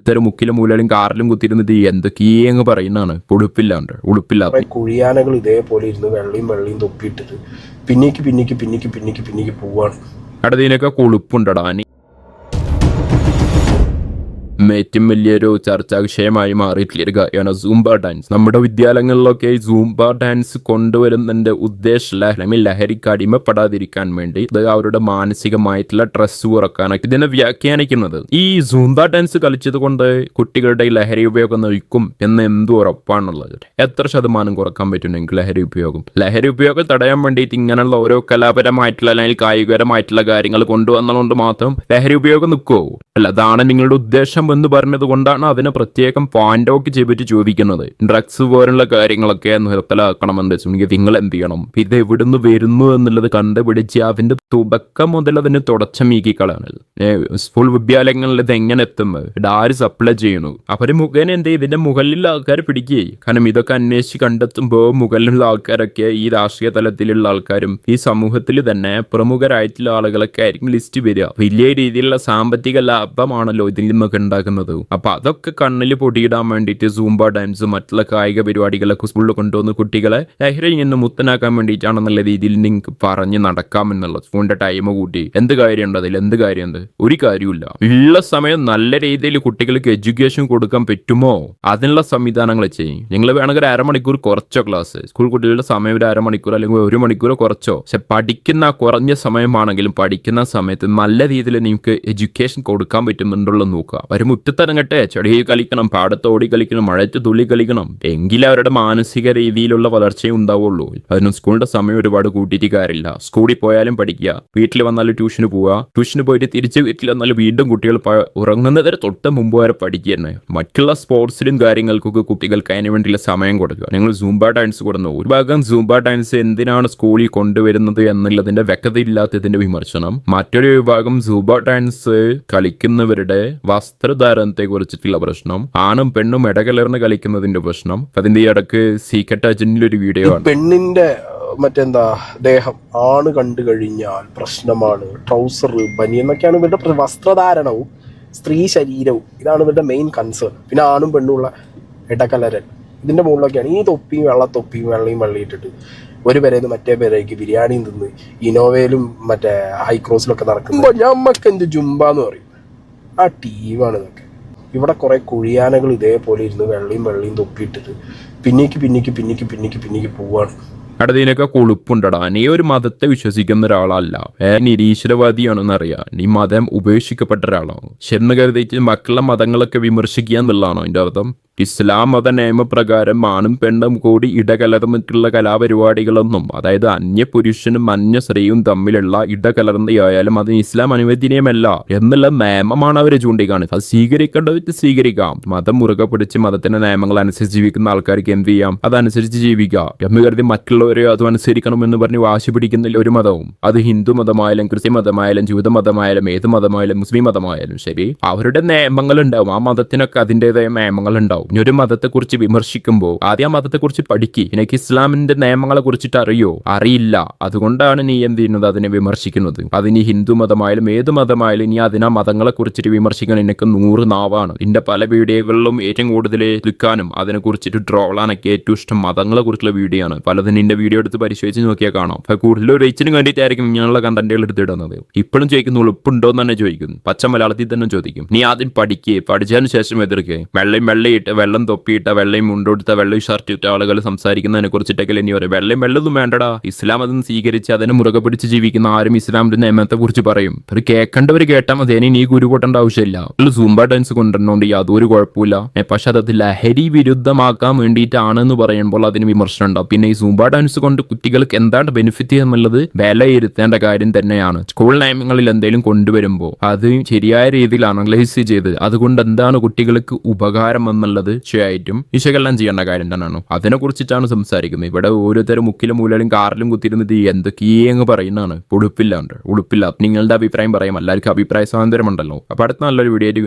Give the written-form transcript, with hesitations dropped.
ഓരോരുത്തരും മുക്കിലും മൂലയിലും കാറിലും കുത്തിയിരുന്നിട്ട് എന്തൊക്കെയങ്ങ് പറയുന്നതാണ്. ഉളുപ്പില്ലാണ്ട് കുഴിയാനകൾ ഇതേപോലെ ഇരുന്ന് വെള്ളയും തൊപ്പിയിട്ടിട്ട് പിന്നേക്ക് പോവാണ്. അടുത്തതിനൊക്കെ കൊളുപ്പുണ്ടടാ. ഏറ്റവും വലിയൊരു ചർച്ചാ വിഷയമായി മാറിയിട്ടുള്ള കാര്യമാണ് സൂംബ ഡാൻസ്. നമ്മുടെ വിദ്യാലയങ്ങളിലൊക്കെ ഈ സൂംബ ഡാൻസ് കൊണ്ടുവരുന്നതിന്റെ ഉദ്ദേശം ലഹരിക്ക് അടിമപ്പെടാതിരിക്കാൻ വേണ്ടി ഇത് അവരുടെ മാനസികമായിട്ടുള്ള സ്ട്രെസ് കുറക്കാനൊക്കെ ഇതിനെ വ്യാഖ്യാനിക്കുന്നത്. ഈ സൂംബ ഡാൻസ് കളിച്ചത് കൊണ്ട് കുട്ടികളുടെ ലഹരി ഉപയോഗം നിൽക്കും എന്ന് എന്ത് ഉറപ്പാണുള്ളത്? എത്ര ശതമാനം കുറക്കാൻ പറ്റുന്നെങ്കിൽ ലഹരി ഉപയോഗം തടയാൻ വേണ്ടിയിട്ട് ഇങ്ങനെയുള്ള ഓരോ കലാപരമായിട്ടുള്ള അല്ലെങ്കിൽ കായികപരമായിട്ടുള്ള കാര്യങ്ങൾ കൊണ്ടുവന്നതുകൊണ്ട് മാത്രം ലഹരി ഉപയോഗം നിൽക്കുമോ? അല്ല, അതാണ് നിങ്ങളുടെ ഉദ്ദേശം എന്ന് പറഞ്ഞത് കൊണ്ടാണ് അതിനെ പ്രത്യേകം പോയിന്റ് ഔട്ട് ചെയ്തിട്ട് ചോദിക്കുന്നത്. ഡ്രഗ്സ് പോലുള്ള കാര്യങ്ങളൊക്കെ നിർത്തലാക്കണമെന്ന് വെച്ചിട്ടുണ്ടെങ്കിൽ നിങ്ങൾ എന്ത് ചെയ്യണം? ഇത് എവിടുന്ന് വരുന്നു എന്നുള്ളത് കണ്ടുപിടിച്ച് അതിന്റെ തുടക്കം മുതൽ അതിന് തുടച്ചമീക്കിക്കളാണ്. സ്കൂൾ വിദ്യാലയങ്ങളിൽ ഇത് എങ്ങനെ എത്തുന്നത്? ഇത് ആര് സപ്ലൈ ചെയ്യുന്നു? അവര് മുഖേന എന്ത് ചെയ്യും? ഇതിന്റെ മുകളിലുള്ള ആൾക്കാരെ പിടിക്കുകയും. കാരണം ഇതൊക്കെ അന്വേഷിച്ച് കണ്ടെത്തുമ്പോൾ മുകളിലുള്ള ആൾക്കാരൊക്കെ ഈ രാഷ്ട്രീയ തലത്തിലുള്ള ആൾക്കാരും ഈ സമൂഹത്തിൽ തന്നെ പ്രമുഖരായിട്ടുള്ള ആളുകളൊക്കെ ആയിരിക്കും ലിസ്റ്റ് വരിക. വലിയ രീതിയിലുള്ള സാമ്പത്തിക ലാഭമാണല്ലോ ഇതിൽ നിന്നൊക്കെ ഉണ്ടാക്കുന്നത്. അപ്പൊ അതൊക്കെ കണ്ണിൽ പൊടിയിടാൻ വേണ്ടിയിട്ട് സൂംബ ഡാൻസ് മറ്റുള്ള കായിക പരിപാടികളൊക്കെ സ്കൂളിൽ കൊണ്ടുവന്ന് കുട്ടികളെ ലഹരിയിൽ നിന്ന് മുക്തനാക്കാൻ വേണ്ടിയിട്ടാണെന്നുള്ള രീതിയിൽ നിങ്ങൾക്ക് പറഞ്ഞ് നടക്കാമെന്നുള്ളത്. സ്കൂളിന്റെ ടൈം കൂട്ടി എന്ത് കാര്യമുണ്ട്? അതിൽ എന്ത് കാര്യമുണ്ട്? ഒരു കാര്യമില്ല. ഉള്ള സമയം നല്ല രീതിയിൽ കുട്ടികൾക്ക് എഡ്യൂക്കേഷൻ കൊടുക്കാൻ പറ്റുമോ? അതിനുള്ള സംവിധാനങ്ങൾ ചെയ്യും. നിങ്ങൾ വേണമെങ്കിൽ ഒരു അരമണിക്കൂർ കുറച്ചോ ക്ലാസ് സ്കൂൾ കുട്ടികളുടെ സമയം ഒരു അരമണിക്കൂർ അല്ലെങ്കിൽ 1 മണിക്കൂർ കുറച്ചോ. പക്ഷെ പഠിക്കുന്ന കുറഞ്ഞ സമയമാണെങ്കിലും പഠിക്കുന്ന സമയത്ത് നല്ല രീതിയിൽ നിങ്ങൾക്ക് എഡ്യൂക്കേഷൻ കൊടുക്കാൻ പറ്റുന്നുണ്ടല്ലോ നോക്കുക. ഒരു മുറ്റത്തിറങ്ങട്ടെ, ചെടിയിൽ കളിക്കണം, പാടത്തോടി കളിക്കണം, മഴയത്ത് തുള്ളി കളിക്കണം. എങ്കിലും അവരുടെ മാനസിക രീതിയിലുള്ള വളർച്ചയും ഉണ്ടാവുള്ളൂ. അതിനും സ്കൂളിന്റെ സമയം ഒരുപാട് കൂട്ടിയിട്ട് കാര്യമില്ല. സ്കൂളിൽ പോയാലും പഠിക്കുക, വീട്ടിൽ വന്നാലും ട്യൂഷന് പോവുക, ട്യൂഷന് പോയിട്ട് തിരിച്ച് വീട്ടിൽ വന്നാലും വീണ്ടും കുട്ടികൾ ഉറങ്ങുന്നതിന് തൊട്ട് മുമ്പ് വരെ പഠിക്കുക തന്നെ. മറ്റുള്ള സ്പോർട്സിലും കാര്യങ്ങൾക്കൊക്കെ കുട്ടികൾക്ക് അതിന് വേണ്ടിയുള്ള സമയം കൊടുക്കുക. നിങ്ങൾ സൂംബ ഡാൻസ് കൊടുന്നു. ഒരു ഭാഗം സൂംബ ഡാൻസ് എന്തിനാണ് സ്കൂളിൽ കൊണ്ടുവരുന്നത് എന്നുള്ളതിന്റെ വ്യക്തതയില്ലാത്തതിന്റെ വിമർശനം. മറ്റൊരു വിഭാഗം സൂംബ ഡാൻസ് കളിക്കുന്നവരുടെ വസ്ത്രധാരണത്തെ കുറിച്ചിട്ടുള്ള പ്രശ്നം, ആണും പെണ്ണും ഇടകലർന്ന് കളിക്കുന്നതിന്റെ പ്രശ്നം. അതിന്റെ ഇടക്ക് സീക്രട്ട് അജന്റിൽ ഒരു വീഡിയോ ആണ്. പെണ്ണിന്റെ ദേഹം ആണ് കണ്ടു കഴിഞ്ഞാൽ പ്രശ്നമാണ്. ട്രൗസർ, ബനി എന്നൊക്കെയാണ് ഇവരുടെ വസ്ത്രധാരണവും സ്ത്രീ ശരീരവും. ഇതാണ് ഇവരുടെ മെയിൻ കൺസേൺ. പിന്നെ ആണും പെണ്ണുമുള്ള ഇടകലരൻ ഇതിന്റെ മുകളിലൊക്കെയാണ് ഈ തൊപ്പിയും വെള്ളയിട്ടിട്ട് ഒരു പേരേന്ന് മറ്റേ പേരേക്ക് ബിരിയാണിയും തിന്ന് ഇനോവയിലും മറ്റേ ഹൈക്രോസിലൊക്കെ നടക്കുമ്പോൾ ഞമ്മക്ക് എന്ത് ജുംബാന്ന് പറയും. ആ ടീമാണ് ഇതൊക്കെ. ഇവിടെ കുറെ കുഴിയാനകൾ ഇതേപോലെ ഇരുന്ന് വെള്ളയും തൊപ്പിയിട്ടിട്ട് പിന്നേക്ക് പോവാണ്. അടുത്തതിനൊക്കെ കൊളുപ്പുണ്ടടാ. നീ ഒരു മതത്തെ വിശ്വസിക്കുന്ന ഒരാളല്ല, നിരീശ്വരവാദിയാണെന്ന് അറിയാം. നീ മതം ഉപേക്ഷിക്കപ്പെട്ട ഒരാളാണ്. ശരി കരുതിയിട്ട് മക്കളുടെ മതങ്ങളൊക്കെ വിമർശിക്കുക എന്നുള്ളതാണോ അതിന്റെ അർത്ഥം? ഇസ്ലാം മത നിയമപ്രകാരം ആണും പെണ്ണും കൂടി ഇടകലർന്നിട്ടുള്ള കലാപരിപാടികളൊന്നും, അതായത് അന്യ പുരുഷനും അന്യ സ്ത്രീയും തമ്മിലുള്ള ഇടകലർന്നയായാലും അത് ഇസ്ലാം അനുവദനീയമല്ല എന്നുള്ള നിയമമാണ് അവരെ ചൂണ്ടിക്കാണ്. അത് സ്വീകരിക്കേണ്ടത് സ്വീകരിക്കാം. മതം മുറുകെ പിടിച്ച് മതത്തിന്റെ നിയമങ്ങൾ അനുസരിച്ച് ജീവിക്കുന്ന ആൾക്കാർക്ക് എന്ത് ചെയ്യാം? അതനുസരിച്ച് ജീവിക്കാം എന്ന് കരുതി മറ്റുള്ളവരെ അതും അനുസരിക്കണം എന്ന് പറഞ്ഞ് വാശി പിടിക്കുന്നില്ല ഒരു മതവും. അത് ഹിന്ദു മതമായാലും ക്രിസ്ത്യൻ മതമായാലും ജൂത മതമായാലും ഏത് മതമായാലും മുസ്ലിം മതമായാലും ശരി, അവരുടെ നിയമങ്ങൾ ഉണ്ടാവും. ആ മതത്തിനൊക്കെ അതിൻ്റെതായ നിയമങ്ങൾ ഉണ്ടാവും. ഇനി ഒരു മതത്തെക്കുറിച്ച് വിമർശിക്കുമ്പോൾ ആദ്യം ആ മതത്തെക്കുറിച്ച് പഠിക്കുക. എനിക്ക് ഇസ്ലാമിന്റെ നിയമങ്ങളെ കുറിച്ചിട്ട് അറിയില്ല. അതുകൊണ്ടാണ് നീ എന്ത് ചെയ്യുന്നത്? അതിനെ വിമർശിക്കുന്നത്. അതിനി ഹിന്ദു മതമായാലും ഏത് മതമായാലും ഇനി അതിനാ മതങ്ങളെ കുറിച്ചിട്ട് വിമർശിക്കാൻ എനിക്ക് 100 നാവാണ്. ഇതിന്റെ പല വീഡിയോകളിലും ഏറ്റവും കൂടുതൽ എടുക്കാനും അതിനെ കുറിച്ചിട്ട് ട്രോളാനൊക്കെ ഏറ്റവും ഇഷ്ടം മതങ്ങളെ കുറിച്ചുള്ള വീഡിയോ ആണ്. പലതിനും നിന്റെ വീഡിയോ എടുത്ത് പരിശോധിച്ച് നോക്കിയാൽ കാണാം. അപ്പൊ കൂടുതൽ റീച്ചിന് വേണ്ടിയിട്ടായിരിക്കും ഇങ്ങനെയുള്ള കണ്ടന്റുകൾ എടുത്തിടുന്നത്. ഇപ്പോഴും ചോദിക്കുന്നു ഉളുപ്പുണ്ടോ എന്ന് തന്നെ ചോദിക്കുന്നു. പച്ച മലയാളത്തിൽ തന്നെ ചോദിക്കും. നീ ആദ്യം പഠിക്കുക, പഠിച്ചതിന് ശേഷം എതിർക്കുക. വെള്ളയിട്ട് വെള്ളം തൊപ്പിയിട്ട വെള്ളയും മുണ്ടൊടുത്ത വെള്ളയും ഷർട്ട് ഇട്ട ആളുകൾ സംസാരിക്കുന്നതിനെ കുറിച്ചിട്ടൊക്കെ ഇനി പറയും. വെള്ളമൊന്നും വേണ്ടടാ. ഇസ്ലാം അതൊന്നും സ്വീകരിച്ച് അതിനെ മുറുകെ പിടിച്ച് ജീവിക്കുന്ന ആരും ഇസ്ലാമിന്റെ നിയമത്തെ കുറിച്ച് പറയും. ഒരു കേൾക്കേണ്ടവർ കേട്ടാൽ മതി. നീ ഗുരു പൊട്ടേണ്ട ആവശ്യമില്ല. സൂംബ ഡാൻസ് കൊണ്ടുവരണോണ്ട് യാതൊരു കുഴപ്പമില്ല. പക്ഷെ അത് ലഹരി വിരുദ്ധമാക്കാൻ വേണ്ടിയിട്ടാണെന്ന് പറയുമ്പോൾ അതിന് വിമർശനം ഉണ്ടാവും. പിന്നെ ഈ സൂംബ ഡാൻസ് കൊണ്ട് കുട്ടികൾക്ക് എന്താണ് ബെനിഫിറ്റ് എന്നുള്ളത് വിലയിരുത്തേണ്ട കാര്യം തന്നെയാണ്. സ്കൂൾ നിയമങ്ങളിൽ എന്തെങ്കിലും കൊണ്ടുവരുമ്പോൾ അത് ശരിയായ രീതിയിൽ അനലൈസ് ചെയ്ത് അതുകൊണ്ട് എന്താണ് കുട്ടികൾക്ക് ഉപകാരം എന്നുള്ളത് തീർച്ചയായിട്ടും വിശകലനം ചെയ്യേണ്ട കാര്യം തന്നെയാണ്. അതിനെ കുറിച്ചിട്ടാണ് സംസാരിക്കുന്നത്. ഇവിടെ ഓരോരുത്തരും മുക്കിലും മൂലയിലും കാറിലും കുത്തിയിരുന്നിട്ട് എന്തൊക്കെയങ്ങ് പറയുന്നതാണ്. ഉളുപ്പില്ല. നിങ്ങളുടെ അഭിപ്രായം പറയാം. എല്ലാവർക്കും അഭിപ്രായ സ്വാതന്ത്ര്യമുണ്ടല്ലോ. അപ്പൊ അടുത്ത നല്ലൊരു വീഡിയോ